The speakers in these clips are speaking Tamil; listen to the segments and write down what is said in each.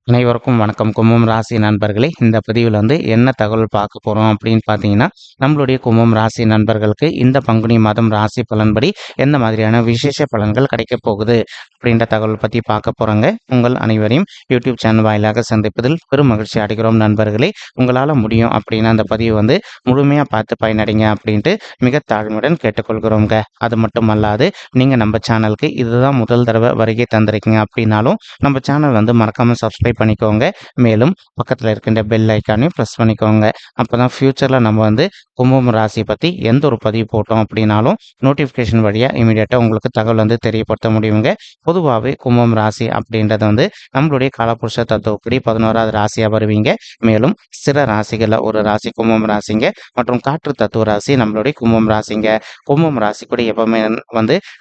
அனைவருக்கும் வணக்கம். கும்பம் ராசி நண்பர்களே, இந்த பதிவில் என்ன தகவல் பார்க்க போகிறோம் அப்படின்னு பார்த்தீங்கன்னா, நம்மளுடைய கும்பம் ராசி நண்பர்களுக்கு இந்த பங்குனி மாதம் ராசி பலன்படி எந்த மாதிரியான விசேஷ பலன்கள் கிடைக்கப் போகுது அப்படின்ற தகவல் பற்றி பார்க்க போகிறோங்க. உங்கள் அனைவரையும் யூடியூப் சேனல் வாயிலாக சந்திப்பதில் பெரும் மகிழ்ச்சி அடைகிறோம் நண்பர்களே. உங்களால் முடியும் அப்படின்னா அந்த பதிவு முழுமையாக பார்த்து பயனடைங்க அப்படின்ட்டு மிக தாழ்மையுடன் கேட்டுக்கொள்கிறோங்க. அது மட்டும் அல்லாது நீங்கள் நம்ம சேனலுக்கு இதுதான் முதல் தடவை வருகை தந்திருக்கீங்க அப்படின்னாலும் நம்ம சேனல் மறக்காமல் சப்ஸ்கிரைப் பண்ணிக்கோங்க. மேலும் பக்கத்தில் இருக்கின்ற பெல் ஐக்கானையும் ப்ரெஸ் பண்ணிக்கோங்க. அப்போ தான் ஃப்யூச்சரில் நம்ம கும்பம் ராசி பற்றி எந்த ஒரு பதிவு போட்டோம் அப்படின்னாலும் நோட்டிஃபிகேஷன் வழியாக இமீடியட்டாக உங்களுக்கு தகவல் தெரியப்படுத்த முடியுங்க. பொதுவாகவே கும்பம் ராசி அப்படின்றது நம்மளுடைய காலபுருஷ தத்துவப்படி 11வது ராசியாக வருவீங்க. மேலும் சிற ராசிகளில் ஒரு ராசி கும்பம் ராசிங்க மற்றும் காற்று தத்துவ ராசி நம்மளுடைய கும்பம் ராசிங்க. கும்பம் ராசி கூட எப்பவுமே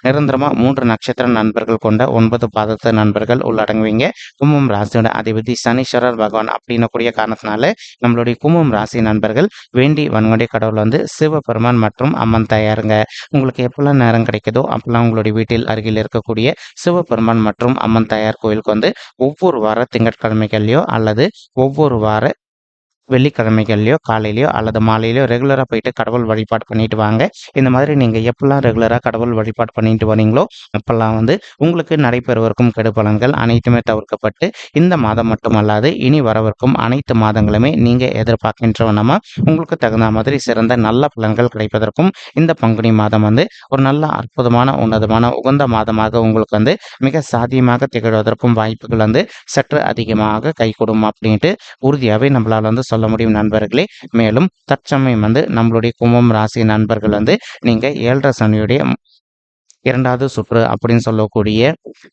நிரந்தரமாக 3 நட்சத்திர நண்பர்கள் கொண்ட 9 பாதத்த நண்பர்கள் உள்ளடங்குவீங்க. கும்பம் ராசியோட அதிபதி சனீஸ்வரர் பகவான் அப்படின்னக்கூடிய காரணத்தினால நம்மளுடைய கும்பம் ராசி நண்பர்கள் வேண்டி வன்கொண்டை கடவுள் சிவபெருமான் மற்றும் அம்மன் தாயாருங்க. உங்களுக்கு எப்பெல்லாம் நேரம் கிடைக்குதோ அப்பெல்லாம் உங்களுடைய வீட்டில் அருகில் இருக்கக்கூடிய சிவபெருமான் மற்றும் அம்மன் தாயார் கோயிலுக்கு ஒவ்வொரு வார திங்கட்கிழமைகள்லையோ அல்லது ஒவ்வொரு வார வெள்ளிக்கிழமைகள்லையோ காலையிலையோ அல்லது மாலையிலையோ ரெகுலராக போயிட்டு கடவுள் வழிபாடு பண்ணிட்டு வாங்க. இந்த மாதிரி நீங்கள் எப்பெல்லாம் ரெகுலராக கடவுள் வழிபாடு பண்ணிட்டு வரீங்களோ அப்பெல்லாம் உங்களுக்கு நடைபெறுவதற்கும் கெடுபலன்கள் அனைத்துமே தவிர்க்கப்பட்டு இந்த மாதம் மட்டுமல்லாது இனி வரவிருக்கும் அனைத்து மாதங்களுமே நீங்கள் எதிர்பார்க்கின்ற வண்ணமா உங்களுக்கு தகுந்த மாதிரி சிறந்த நல்ல பலன்கள் கிடைப்பதற்கும் இந்த பங்குனி மாதம் ஒரு நல்ல அற்புதமான உன்னதமான உகந்த மாதமாக உங்களுக்கு மிக சாத்தியமாக திகழ்வதற்கும் வாய்ப்புகள் சற்று அதிகமாக கைகூடும் அப்படின்ட்டு உறுதியாகவே நம்மளால் சொல்ல முடியும் நண்பர்களே. மேலும் தற்சமயம் நம்மளுடைய கும்பம் ராசி நண்பர்கள் நீங்க 7.5 சனியுடைய 2வது சுற்று அப்படின்னு சொல்லக்கூடிய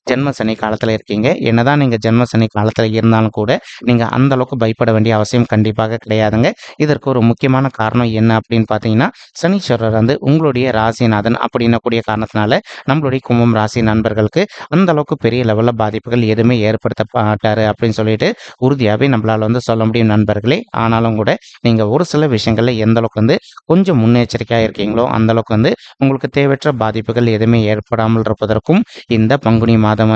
ஜென்ம சனி காலத்தில் இருக்கீங்க. என்னதான் நீங்கள் ஜென்ம சனி காலத்தில் இருந்தாலும் கூட நீங்கள் அந்த அளவுக்கு பயப்பட வேண்டிய அவசியம் கண்டிப்பாக கிடையாதுங்க. இதற்கு ஒரு முக்கியமான காரணம் என்ன அப்படின்னு பார்த்தீங்கன்னா, சனீஸ்வரர் உங்களுடைய ராசிநாதன் அப்படின்னக்கூடிய காரணத்தினால நம்மளுடைய கும்பம் ராசி நண்பர்களுக்கு அந்த அளவுக்கு பெரிய லெவலில் பாதிப்புகள் எதுவுமே ஏற்படுத்த மாட்டாரு அப்படின்னு சொல்லிட்டு உறுதியாகவே நம்மளால் சொல்ல முடியும் நண்பர்களே. ஆனாலும் கூட நீங்கள் ஒரு சில விஷயங்களில் எந்த அளவுக்கு கொஞ்சம் முன்னெச்சரிக்கையாக இருக்கீங்களோ அந்த அளவுக்கு உங்களுக்கு தேவையற்ற பாதிப்புகள் எதுவுமே ஏற்படாமல் இருப்பதற்கும் இந்த பங்குனி மாதம்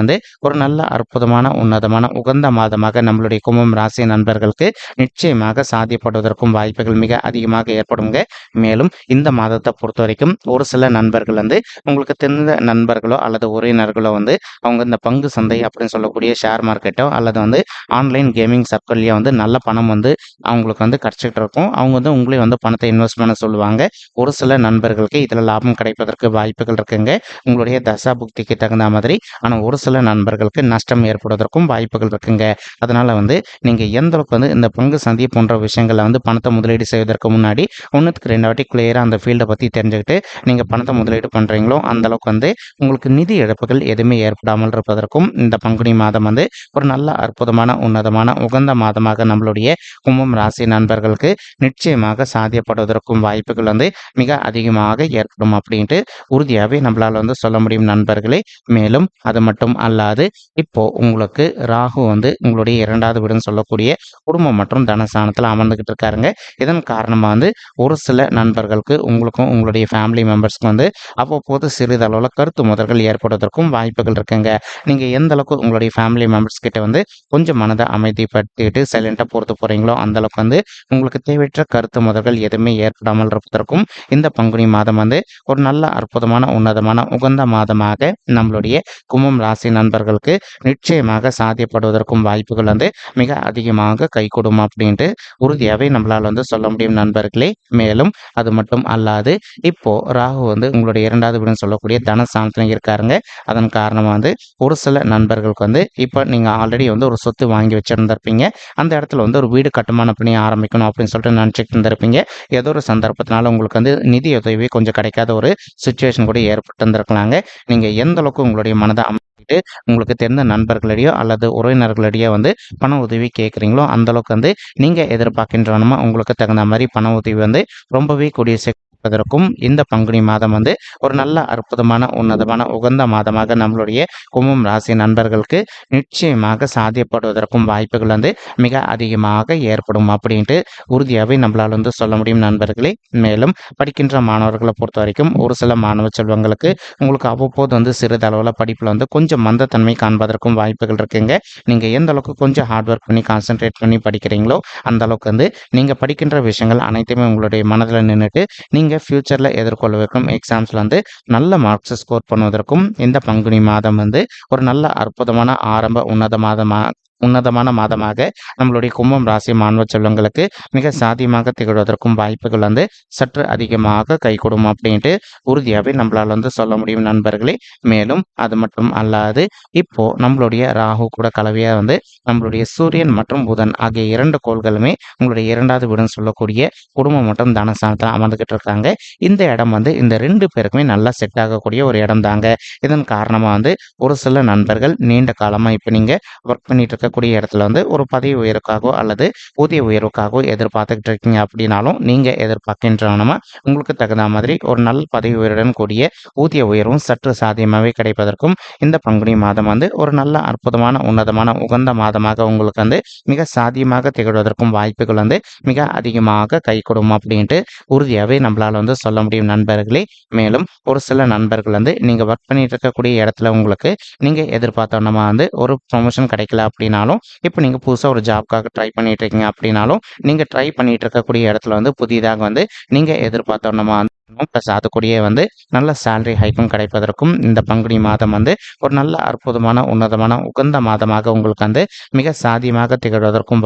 ஒரு நல்ல அற்புதமான உன்னதமான உகந்த மாதமாக நம்மளுடைய கும்பம் ராசி நண்பர்களுக்கு நிச்சயமாக சாத்தியப்படுவதற்கும் வாய்ப்புகள் மிக அதிகமாக ஏற்படுங்க. மேலும் இந்த மாதத்தை பொறுத்த வரைக்கும் ஒரு சில நண்பர்கள் உங்களுக்கு தெரிந்த நண்பர்களோ அல்லது உறவினர்களோ அவங்க இந்த பங்கு சந்தை அப்படின்னு சொல்லக்கூடிய ஷேர் மார்க்கெட்டோ அல்லது ஆன்லைன் கேமிங் சர்க்கிள்லயோ நல்ல பணம் அவங்களுக்கு கிடைச்சிட்டு இருக்கும். அவங்க உங்களே பணத்தை இன்வெஸ்ட் பண்ண சொல்லுவாங்க. ஒரு சில நண்பர்களுக்கு இதில் லாபம் கிடைப்பதற்கு வாய்ப்புகள் இருக்குங்க, உங்களுடைய தசா புக்திக்கு தகுந்த மாதிரி. ஆனால் ஒரு சில நண்பர்களுக்கு நஷ்டம் ஏற்படுவதற்கும் வாய்ப்புகள் இருக்குங்க. அதனால நீங்க எந்த அளவுக்கு இந்த பங்கு சந்தை போன்ற விஷயங்களை பணத்தை முதலீடு செய்வதற்கு முன்னாடி 1க்கு 2 வாட்டி கிளியரா அந்த ஃபீல்டை பத்தி தெரிஞ்சுக்கிட்டு நீங்க பணத்தை முதலீடு பண்றீங்களோ அந்த அளவுக்கு உங்களுக்கு நிதி இழப்புகள் எதுவுமே ஏற்படாமல் இருப்பதற்கும் இந்த பங்குனி மாதம் ஒரு நல்ல அற்புதமான உன்னதமான உகந்த மாதமாக நம்மளுடைய கும்பம் ராசி நண்பர்களுக்கு நிச்சயமாக சாத்தியப்படுவதற்கும் வாய்ப்புகள் மிக அதிகமாக ஏற்படும் அப்படின்ட்டு உறுதியாகவே நம்மளால் சொல்ல முடியும் நண்பர்களே. மேலும் அது மட்டும் அல்லாது இப்போ உங்களுக்கு ராகு உங்களுடைய 2வது வீடுன்னு சொல்லக்கூடிய குடும்பம் மற்றும் தனஸ்தானத்தில் அமர்ந்துகிட்டு இருக்காருங்க. இதன் காரணமா ஒரு சில நண்பர்களுக்கு உங்களுக்கும் உங்களுடைய ஃபேமிலி மெம்பர்ஸ்க்கு அவ்வப்போது சிறிதளவில் கருத்து முதல்கள் ஏற்படுவதற்கும் வாய்ப்புகள் இருக்குங்க. நீங்க எந்த அளவுக்கு உங்களுடைய ஃபேமிலி மெம்பர்ஸ் கிட்ட கொஞ்சம் மனதை அமைதிப்படுத்திட்டு சைலண்டா பொறுத்து போறீங்களோ அந்த அளவுக்கு உங்களுக்கு தேவையற்ற கருத்து முதல்கள் எதுவுமே ஏற்படாமல் இருப்பதற்கும் இந்த பங்குனி மாதம் ஒரு நல்ல அற்புதமான உன்னதமான உகந்த மாதமாக நம்மளுடைய கும்பம் ராசி நண்பர்களுக்கு நிச்சயமாக சாத்தியப்படுவதற்கும் வாய்ப்புகள் மிக அதிகமாக கைகூடும் அப்படின்ட்டு உறுதியாகவே நம்மளால் சொல்ல முடியும் நண்பர்களே. மேலும் அது மட்டும் அல்லாது இப்போ ராகு உங்களுடைய 2வது வீடுன்னு சொல்லக்கூடிய தனஸ்தானத்தில் இருக்காருங்க. அதன் காரணமா ஒரு சில நண்பர்களுக்கு இப்போ நீங்க ஆல்ரெடி ஒரு சொத்து வாங்கி வச்சிருந்திருப்பீங்க. அந்த இடத்துல ஒரு வீடு கட்டுமான பணி ஆரம்பிக்கணும் அப்படின்னு சொல்லிட்டு நினைச்சிட்டு இருந்திருப்பீங்க. ஏதோ ஒரு சந்தர்ப்பத்தினால உங்களுக்கு நிதி உதவி கொஞ்சம் கிடைக்காத ஒரு சுச்சுவேஷன் கூட ஏற்பட்டு இருந்திருக்கலாங்க. நீங்க எந்த அளவுக்கு உங்களுடைய மனதை அமைச்சிட்டு உங்களுக்கு தெரிந்த நண்பர்களிடையோ அல்லது உறவினர்களிடையோ பண உதவி கேட்குறீங்களோ அந்த அளவுக்கு நீங்க எதிர்பார்க்கின்றனமா உங்களுக்கு தகுந்த மாதிரி பண உதவி ரொம்பவே கூடிய கிடைப்பதற்கும் இந்த பங்குனி மாதம் வந்து ஒரு நல்ல அற்புதமான உன்னதமான உகந்த மாதமாக நம்மளுடைய கும்பம் ராசி நண்பர்களுக்கு நிச்சயமாக சாத்தியப்படுவதற்கும் வாய்ப்புகள் வந்து மிக அதிகமாக ஏற்படும் அப்படின்ட்டு உறுதியாகவே நம்மளால் வந்து சொல்ல முடியும் நண்பர்களே. மேலும் படிக்கின்ற மாணவர்களை பொறுத்த வரைக்கும் ஒரு சில மாணவ செல்வங்களுக்கு உங்களுக்கு அவ்வப்போது வந்து சிறிதளவில் படிப்பில் வந்து கொஞ்சம் மந்தத்தன்மை காண்பதற்கும் வாய்ப்புகள் இருக்குங்க. நீங்கள் எந்த அளவுக்கு கொஞ்சம் ஹார்ட் ஒர்க் பண்ணி கான்சென்ட்ரேட் பண்ணி படிக்கிறீங்களோ அந்த அளவுக்கு வந்து நீங்கள் படிக்கின்ற விஷயங்கள் அனைத்துமே உங்களுடைய மனதில் நின்றுட்டு நீங்கள் ஃப்யூச்சரில் எதிர்கொள்ளவிருக்கும் எக்ஸாம்ஸில் வந்து நல்ல மார்க்ஸ் ஸ்கோர் பண்ணுவதற்கும் இந்த பங்குனி மாதம் வந்து ஒரு நல்ல அற்புதமான ஆரம்ப உன்னதமான மாதமாக நம்மளுடைய கும்பம் ராசி மாணவ செல்வங்களுக்கு மிக சாத்தியமாக திகழ்வதற்கும் வாய்ப்புகள் வந்து சற்று அதிகமாக கைகூடும் அப்படின்ட்டு உறுதியாகவே நம்மளால் வந்து சொல்ல முடியும் நண்பர்களே. மேலும் அது மட்டும் அல்லாது இப்போ நம்மளுடைய ராகு கூட கலவையாக வந்து நம்மளுடைய சூரியன் மற்றும் புதன் ஆகிய 2 கோள்களுமே உங்களுடைய 2வது வீடுன்னு சொல்லக்கூடிய குடும்பம் மற்றும் தனஸ்தானத்தில் அமர்ந்துகிட்டு இருக்காங்க. இந்த இடம் வந்து இந்த 2 பேருக்குமே நல்லா செட் ஆகக்கூடிய ஒரு இடம் தாங்க. இதன் காரணமாக வந்து ஒரு சில நண்பர்கள் நீண்ட காலமாக இப்போ நீங்கள் ஒர்க் பண்ணிட்டு இருக்கக்கூடிய இடத்துல வந்து ஒரு பதவி உயர்வுக்காகவோ அல்லது ஊதிய உயர்வுக்காகவோ எதிர்பார்த்துக்கிட்டு இருக்கீங்க அப்படின்னாலும் நீங்கள் எதிர்பார்க்கின்றனமா உங்களுக்கு தகுந்த மாதிரி ஒரு நல்ல பதவி உயர்வுடன் கூடிய ஊதிய உயர்வும் சற்று சாத்தியமாகவே கிடைப்பதற்கும் இந்த பங்குனி மாதம் வந்து ஒரு நல்ல அற்புதமான உன்னதமான உகந்த மாதமாக உங்களுக்கு வந்து மிக சாத்தியமாக திகழ்வதற்கும் வாய்ப்புகள் வந்து மிக அதிகமாக கை கொடுக்கும் அப்படின்ட்டு உறுதியாகவே நம்மளால் வந்து சொல்ல முடியும் நண்பர்களே. மேலும் ஒரு சில நண்பர்கள் வந்து நீங்கள் ஒர்க் பண்ணிட்டு இருக்கக்கூடிய இடத்துல உங்களுக்கு நீங்கள் எதிர்பார்த்தோன்னா வந்து ஒரு ப்ரொமோஷன் கிடைக்கல அப்படின்னாலும் இப்போ நீங்கள் புதுசாக ஒரு ஜாப்க்காக ட்ரை பண்ணிட்டு இருக்கீங்க அப்படின்னாலும் நீங்கள் ட்ரை பண்ணிட்டு இருக்கக்கூடிய இடத்துல வந்து புதிதாக வந்து நீங்கள் எதிர்பார்த்தோன்னா ப்ளஸ் அதுக்கூடிய வந்து நல்ல சேலரி ஹைக்கும் கிடைப்பதற்கும் இந்த பங்குனி மாதம் வந்து ஒரு நல்ல அற்புதமான உன்னதமான உகந்த மாதமாக உங்களுக்கு வந்து மிக சாத்தியமாக திகழ்வதற்கும்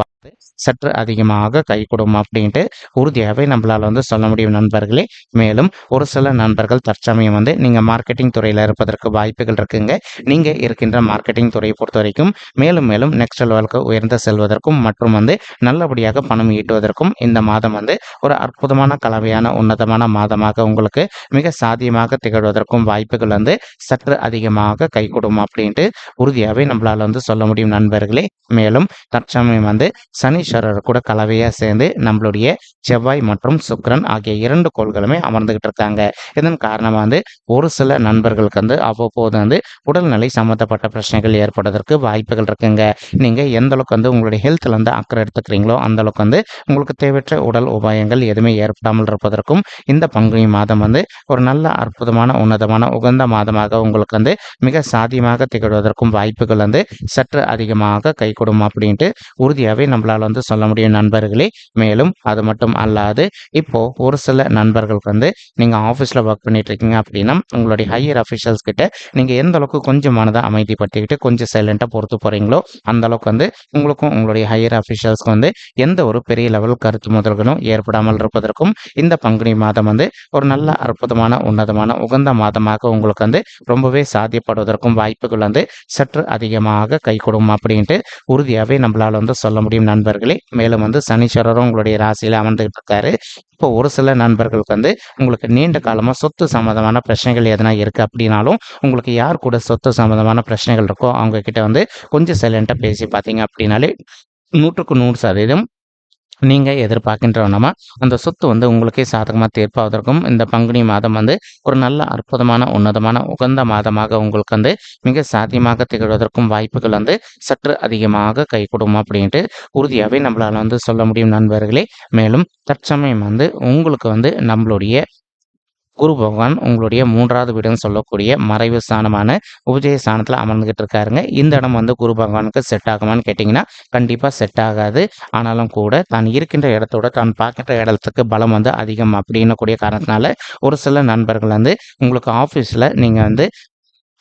சற்று அதிகமாக கை கொடுக்கும் அப்படின்ட்டு உறுதியாகவே நம்மளால் வந்து சொல்ல முடியும் நண்பர்களே. மேலும் ஒரு சில நண்பர்கள் தற்சமயம் வந்து நீங்கள் மார்க்கெட்டிங் துறையில் இருப்பதற்கு வாய்ப்புகள் இருக்குங்க. நீங்கள் இருக்கின்ற மார்க்கெட்டிங் துறையை பொறுத்த வரைக்கும் மேலும் மேலும் நெக்ஸ்ட் லெவலுக்கு உயர்ந்து செல்வதற்கும் மற்றும் வந்து நல்லபடியாக பணம் ஈட்டுவதற்கும் இந்த மாதம் வந்து ஒரு அற்புதமான கலவையான உன்னதமான மாதமாக உங்களுக்கு மிக சாத்தியமாக திகழ்வதற்கும் வாய்ப்புகள் வந்து சற்று அதிகமாக கை கொடுக்கும் அப்படின்ட்டு உறுதியாகவே நம்மளால் வந்து சொல்ல முடியும் நண்பர்களே. மேலும் தற்சமயம் வந்து சனீஸ்வரர் கூட கலவையாக சேர்ந்து நம்மளுடைய செவ்வாய் மற்றும் சுக்கிரன் ஆகிய 2 கோள்களுமே அமர்ந்துகிட்டு இருக்காங்க. இதன் காரணமாக வந்து ஒரு சில நண்பர்களுக்கு வந்து அவ்வப்போது வந்து உடல்நிலை சம்மந்தப்பட்ட பிரச்சனைகள் ஏற்படுவதற்கு வாய்ப்புகள் இருக்குங்க. நீங்கள் எந்த அளவுக்கு வந்து உங்களுடைய ஹெல்த்தில் வந்து அக்கறை எடுத்துக்கிறீங்களோ அந்த அளவுக்கு வந்து உங்களுக்கு தேவையற்ற உடல் உபாயங்கள் எதுவுமே ஏற்படாமல் இருப்பதற்கும் இந்த பங்குனி மாதம் வந்து ஒரு நல்ல அற்புதமான உன்னதமான உகந்த மாதமாக உங்களுக்கு வந்து மிக சாத்தியமாக திகழ்வதற்கும் வாய்ப்புகள் வந்து சற்று அதிகமாக கை கொடுக்கும் அப்படின்ட்டு உறுதியாகவே நம்மளால் வந்து சொல்ல முடியும் நண்பர்களே. மேலும் அது மட்டும் அல்லாது இப்போ ஒரு சில நண்பர்களுக்கு வந்து நீங்கள் ஆஃபீஸில் ஒர்க் பண்ணிட்டு இருக்கீங்க அப்படின்னா உங்களுடைய ஹையர் அஃபிஷியல்ஸ் கிட்ட நீங்கள் எந்த அளவுக்கு கொஞ்சம் மனதை அமைதிப்படுத்திக்கிட்டு கொஞ்சம் சைலண்டாக பொறுத்து போகிறீங்களோ அந்த அளவுக்கு வந்து உங்களுக்கும் உங்களுடைய ஹையர் அஃபிஷியல்ஸ்க்கு வந்து எந்த ஒரு பெரிய லெவல் கருத்து முதல்களும் ஏற்படாமல் இருப்பதற்கும் இந்த பங்குனி மாதம் வந்து ஒரு நல்ல அற்புதமான உன்னதமான உகந்த மாதமாக உங்களுக்கு வந்து ரொம்பவே சாத்தியப்படுவதற்கும் வாய்ப்புகள் வந்து சற்று அதிகமாக கை கொடுக்கும் அப்படின்ட்டு உறுதியாகவே நம்மளால் வந்து சொல்ல முடியும் நண்பர்களே. மேலும் வந்து சனீஸ்வரரும் உங்களுடைய ராசியில் அமர்ந்துகிட்டு இருக்காரு. இப்போ ஒரு சில நண்பர்களுக்கு வந்து உங்களுக்கு நீண்ட காலமாக சொத்து சம்மந்தமான பிரச்சனைகள் எதனா இருக்குது அப்படின்னாலும் உங்களுக்கு யார் கூட சொத்து சம்மந்தமான பிரச்சனைகள் இருக்கோ அவங்க கிட்ட வந்து கொஞ்சம் சைலண்டாக பேசி பார்த்தீங்க அப்படின்னாலே 100க்கு 100% நீங்கள் எதிர்பார்க்கின்றவனமா அந்த சொத்து வந்து உங்களுக்கே சாதகமாக தீர்ப்பாவதற்கும் இந்த பங்குனி மாதம் வந்து ஒரு நல்ல அற்புதமான உன்னதமான உகந்த மாதமாக உங்களுக்கு வந்து மிக சாத்தியமாக திகழ்வதற்கும் வாய்ப்புகள் வந்து சற்று அதிகமாக கை கொடுக்கும் அப்படின்ட்டு உறுதியாகவே நம்மளால் வந்து சொல்ல முடியும் நண்பர்களே. மேலும் தற்சமயம் வந்து உங்களுக்கு வந்து நம்மளுடைய குரு பகவான் உங்களுடைய 3வது வீடுன்னு சொல்லக்கூடிய மறைவு ஸ்தானமான உபஜய ஸ்தானத்தில் அமர்ந்துகிட்டு இருக்காருங்க. இந்த இடம் வந்து குரு பகவானுக்கு செட் ஆகுமான்னு கேட்டிங்கன்னா கண்டிப்பாக செட் ஆகாது. ஆனாலும் கூட தான் இருக்கின்ற இடத்தோட தான் பார்க்கின்ற இடத்துக்கு பலம் வந்து அதிகம் அப்படின்னு கூடிய காரணத்தினால ஒரு சில நண்பர்கள் வந்து உங்களுக்கு ஆஃபீஸில் நீங்கள் வந்து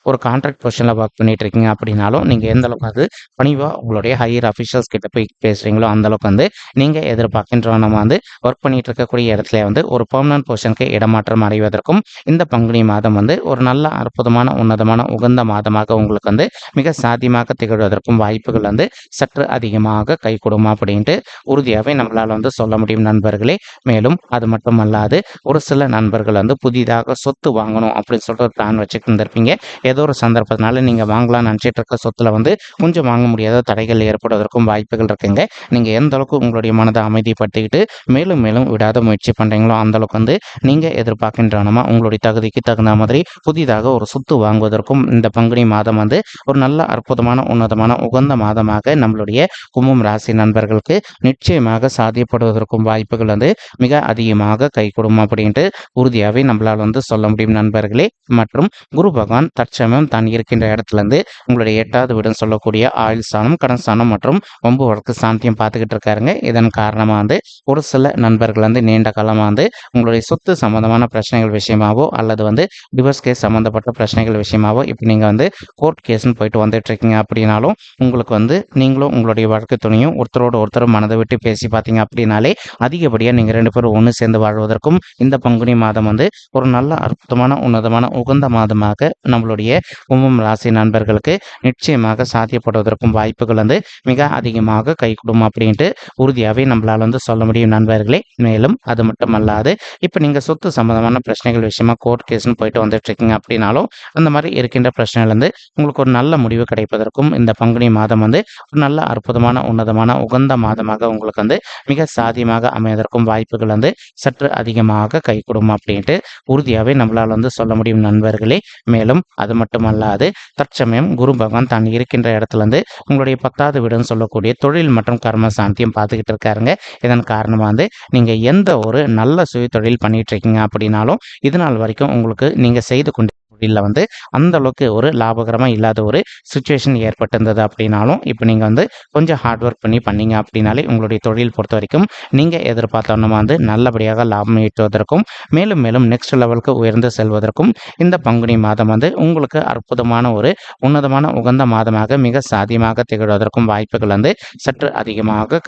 ஒரு கான்ட்ராக்ட் பொசிஷனில் ஒர்க் பண்ணிட்டு இருக்கீங்க அப்படின்னாலும் நீங்கள் எந்த அளவுக்கு வந்து பணிவாக உங்களுடைய ஹையர் அஃபிஷியல்ஸ் கிட்ட போய் பேசுகிறீங்களோ அந்தளவுக்கு வந்து நீங்கள் எதிர்பார்க்கின்றவனமாக வந்து ஒர்க் பண்ணிட்டு இருக்கக்கூடிய இடத்துல வந்து ஒரு பெர்மனன்ட் பொசிஷனுக்கு இடமாற்றம் அடைவதற்கும் இந்த பங்குனி மாதம் வந்து ஒரு நல்ல அற்புதமான உன்னதமான உகந்த மாதமாக உங்களுக்கு வந்து மிக சாத்தியமாக திகழ்வதற்கும் வாய்ப்புகள் வந்து சற்று அதிகமாக கை கொடுமா அப்படின்ட்டு உறுதியாகவே நம்மளால் வந்து சொல்ல முடியும் நண்பர்களே. மேலும் அது மட்டும் அல்லாது ஒரு சில நண்பர்கள் வந்து புதிதாக சொத்து வாங்கணும் அப்படின்னு சொல்லிட்டு ஒரு பிளான் வச்சுட்டு இருந்திருப்பீங்க. ஏதோ ஒரு சந்தர்ப்பத்தினால நீங்கள் வாங்கலாம்னு நினச்சிட்டு இருக்க சொத்துல வந்து கொஞ்சம் வாங்க முடியாத தடைகள் ஏற்படுவதற்கும் வாய்ப்புகள் இருக்குங்க. நீங்கள் எந்த அளவுக்கு உங்களுடைய மனதை அமைதிப்படுத்திக்கிட்டு மேலும் மேலும் விடாத முயற்சி பண்ணுறீங்களோ அந்த அளவுக்கு வந்து நீங்கள் எதிர்பார்க்கின்றனமா உங்களுடைய தகுதிக்கு தகுந்த மாதிரி புதிதாக ஒரு சொத்து வாங்குவதற்கும் இந்த பங்குனி மாதம் வந்து ஒரு நல்ல அற்புதமான உன்னதமான உகந்த மாதமாக நம்மளுடைய கும்பம் ராசி நண்பர்களுக்கு நிச்சயமாக சாத்தியப்படுவதற்கும் வாய்ப்புகள் வந்து மிக அதிகமாக கைகூடும் அப்படின்ட்டு உறுதியாகவே நம்மளால் வந்து சொல்ல முடியும் நண்பர்களே. மற்றும் குரு பகவான் தற்சமயம் தான் இருக்கின்ற இடத்துல இருந்து உங்களுடைய 8வது வீடுன்னு சொல்லக்கூடிய ஆயுள் ஸ்தானம், கடன் ஸ்தானம் மற்றும் வம்பு வழக்கு சாந்தியம் பார்த்துக்கிட்டு இருக்காருங்க. இதன் காரணமாக வந்து ஒரு சில நண்பர்கள் வந்து நீண்ட காலமாக வந்து உங்களுடைய சொத்து சம்பந்தமான பிரச்சனைகள் விஷயமாவோ அல்லது வந்து டிவோர்ஸ் கேஸ் சம்மந்தப்பட்ட பிரச்சனைகள் விஷயமாவோ இப்போ நீங்கள் வந்து கோர்ட் கேஸ்ன்னு போயிட்டு வந்துட்டு இருக்கீங்க அப்படின்னாலும் உங்களுக்கு வந்து நீங்களும் உங்களுடைய வழக்கு துணையும் ஒருத்தரோட ஒருத்தர் மனதை விட்டு பேசி பார்த்தீங்க அப்படின்னாலே அதிகப்படியாக நீங்கள் 2 பேரும் ஒன்று சேர்ந்து வாழ்வதற்கும் இந்த பங்குனி மாதம் வந்து ஒரு நல்ல அற்புதமான உன்னதமான உகந்த மாதமாக நம்மளுடைய கும்பம் ராசி நண்பர்களுக்கு நிச்சயமாக சாத்தியப்படுவதற்கும் வாய்ப்புகள் வந்து மிக அதிகமாக கைகூடும் அப்படின்ட்டு உறுதியாகவே நம்மளால் வந்து சொல்ல முடியும் நண்பர்களே. மேலும் அது மட்டுமல்லாது இப்போ நீங்கள் சொத்து சம்பந்தமான பிரச்சனைகள் விஷயமா கோர்ட் கேஸ்ன்னு போயிட்டு வந்துட்டு இருக்கீங்க அப்படின்னாலும் அந்த மாதிரி இருக்கின்ற பிரச்சனையிலேருந்து உங்களுக்கு ஒரு நல்ல முடிவு கிடைப்பதற்கும் இந்த பங்குனி மாதம் வந்து ஒரு நல்ல அற்புதமான உன்னதமான உகந்த மாதமாக உங்களுக்கு வந்து மிக சாத்தியமாக அமைவதற்கும் வாய்ப்புகள் வந்து சற்று அதிகமாக கைகூடும் அப்படின்ட்டு உறுதியாகவே நம்மளால் வந்து சொல்ல முடியும் நண்பர்களே. மேலும் அது மட்டுமல்லாது தற்சமயம் குரு பகவான் தான் இருக்கின்ற இடத்துல இருந்து உங்களுடைய 10வது வீடுன்னு சொல்லக்கூடிய தொழில் மற்றும் கர்ம சாந்தியம் பார்த்துக்கிட்டு இருக்காருங்க. இதன் காரணமாக வந்து நீங்கள் எந்த ஒரு நல்ல சுய தொழில் பண்ணிட்டு இருக்கீங்க அப்படின்னாலும் இது நாள் வரைக்கும் உங்களுக்கு நீங்கள் செய்து கொண்டு தொழிலில் வந்து அந்த அளவுக்கு ஒரு லாபகரமாக இல்லாத ஒரு சுச்சுவேஷன் ஏற்பட்டிருந்தது அப்படின்னாலும் இப்போ நீங்கள் வந்து கொஞ்சம் ஹார்ட் ஒர்க் பண்ணீங்க அப்படின்னாலே உங்களுடைய தொழில் பொறுத்த வரைக்கும் நீங்கள் எதிர்பார்த்தோன்னா வந்து நல்லபடியாக லாபம் ஈட்டுவதற்கும் மேலும் மேலும் நெக்ஸ்ட் லெவலுக்கு உயர்ந்து செல்வதற்கும் இந்த பங்குனி மாதம் வந்து உங்களுக்கு அற்புதமான ஒரு உன்னதமான உகந்த மாதமாக மிக சாத்தியமாக திகழ்வதற்கும் வாய்ப்புகள் வந்து சற்று அதிகமாக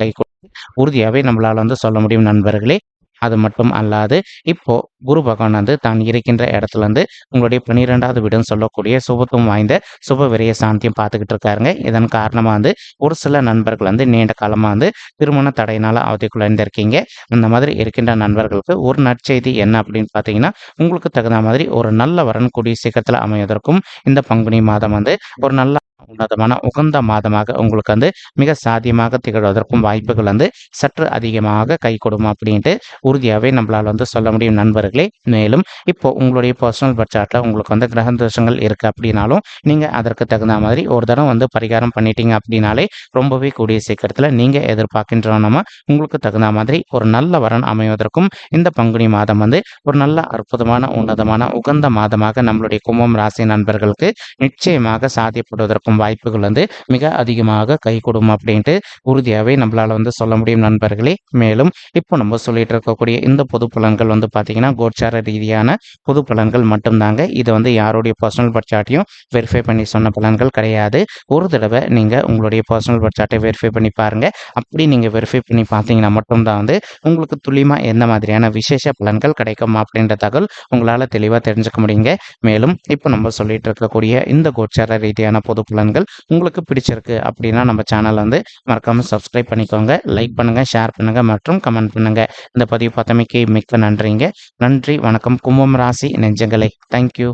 உறுதியாகவே நம்மளால் வந்து சொல்ல முடியும் நண்பர்களே. அது மட்டும் அல்லாது இப்போ குரு பகவான் வந்து தான் இருக்கின்ற இடத்துல இருந்து உங்களுடைய 12வது வீடுன்னு சொல்லக்கூடிய சுபத்துவம் வாய்ந்த சுப விரய சாந்தியம் பார்த்துக்கிட்டு இருக்காருங்க. இதன் காரணமாக வந்து ஒரு சில நண்பர்கள் வந்து நீண்ட காலமாக வந்து திருமண தடையினால் அவதிக்குள்ளாயிருந்திருக்கீங்க. அந்த மாதிரி இருக்கின்ற நண்பர்களுக்கு ஒரு நற்செய்தி என்ன அப்படின்னு பார்த்தீங்கன்னா உங்களுக்கு தகுந்த மாதிரி ஒரு நல்ல வரன் கூடிய சீக்கிரத்தில் அமைவதற்கும் இந்த பங்குனி மாதம் வந்து ஒரு நல்ல உன்னதமான உகந்த மாதமாக உங்களுக்கு வந்து மிக சாத்தியமாக திகழ்வதற்கும் வாய்ப்புகள் வந்து சற்று அதிகமாக கை கொடுக்கும் அப்படின்ட்டு உறுதியாகவே நம்மளால் வந்து சொல்ல முடியும் நண்பர்களே. மேலும் இப்போ உங்களுடைய பர்சனல் பட்ஜெட்டில் உங்களுக்கு வந்து கிரக தோஷங்கள் இருக்குது அப்படின்னாலும் நீங்கள் அதற்கு தகுந்த மாதிரி ஒரு தடவை வந்து பரிகாரம் பண்ணிட்டீங்க அப்படின்னாலே ரொம்பவே கூடிய சீக்கிரத்தில் நீங்கள் எதிர்பார்க்கின்றோன்னா உங்களுக்கு தகுந்த மாதிரி ஒரு நல்ல வரன் அமைவதற்கும் இந்த பங்குனி மாதம் வந்து ஒரு நல்ல அற்புதமான உன்னதமான உகந்த மாதமாக நம்மளுடைய கும்பம் ராசி நண்பர்களுக்கு நிச்சயமாக சாத்தியப்படுவதற்கும் வாய்ப்புகள் வந்து மிக அதிகமாக கைகூடும் அப்படின்ட்டு உறுதியாகவே நம்மளால் வந்து சொல்ல முடியும் நண்பர்களே. மேலும் இப்போ நம்ம சொல்லிட்டு இருக்கக்கூடிய இந்த பொது பலன்கள் வந்து பார்த்தீங்கன்னா கோச்சார ரீதியான பொது பலன்கள் மட்டும்தாங்க. இது வந்து யாருடைய பர்சனல் பட்ஜெட்டையும் வெரிஃபை பண்ணி சொன்ன பலன்கள் கிடையாது. ஒரு தடவை நீங்கள் உங்களுடைய பர்சனல் பட்ஜெட்டை வெரிஃபை பண்ணி பாருங்கள். அப்படி நீங்கள் வெரிஃபை பண்ணி பார்த்தீங்கன்னா மட்டும்தான் வந்து உங்களுக்கு துல்லியமாக எந்த மாதிரியான விசேஷ பலன்கள் கிடைக்கும் அப்படின்ற தகவல் உங்களால் தெளிவாக தெரிஞ்சுக்க முடியுங்க. மேலும் இப்போ நம்ம சொல்லிட்டு இருக்கக்கூடிய இந்த கோச்சார ரீதியான பொது பலன்கள் உங்களுக்கு பிடிச்சிருக்கு அப்படின்னா நம்ம சேனல் வந்து மறக்காமல் சப்ஸ்கிரைப் பண்ணிக்கோங்க, லைக் பண்ணுங்கள், ஷேர் பண்ணுங்கள் மற்றும் கமெண்ட் பண்ணுங்கள். இந்த பதிவு பார்த்தமைக்கு மிக்க நன்றிங்க. நன்றி, வணக்கம் கும்பம் ராசி நெஞ்சங்களே. தேங்க்யூ.